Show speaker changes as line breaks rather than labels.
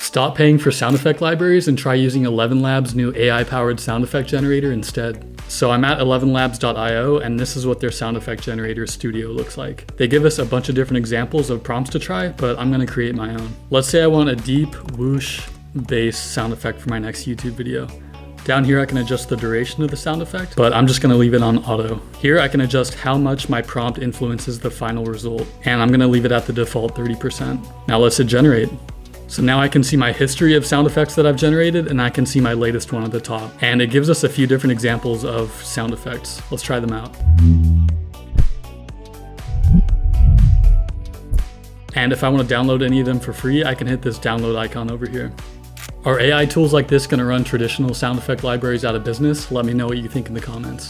Stop paying for sound effect libraries and try using ElevenLabs' new AI-powered sound effect generator instead. So I'm at elevenlabs.io, and this is what their sound effect generator studio looks like. They give us a bunch of different examples of prompts to try, but I'm gonna create my own. Let's say I want a deep whoosh bass sound effect for my next YouTube video. Down here I can adjust the duration of the sound effect, but I'm just gonna leave it on auto. Here I can adjust how much my prompt influences the final result, and I'm gonna leave it at the default 30%. Now let's hit generate. So now I can see my history of sound effects that I've generated, and I can see my latest one at the top. And it gives us a few different examples of sound effects. Let's try them out. And if I want to download any of them for free, I can hit this download icon over here. Are AI tools like this going to run traditional sound effect libraries out of business? Let me know what you think in the comments.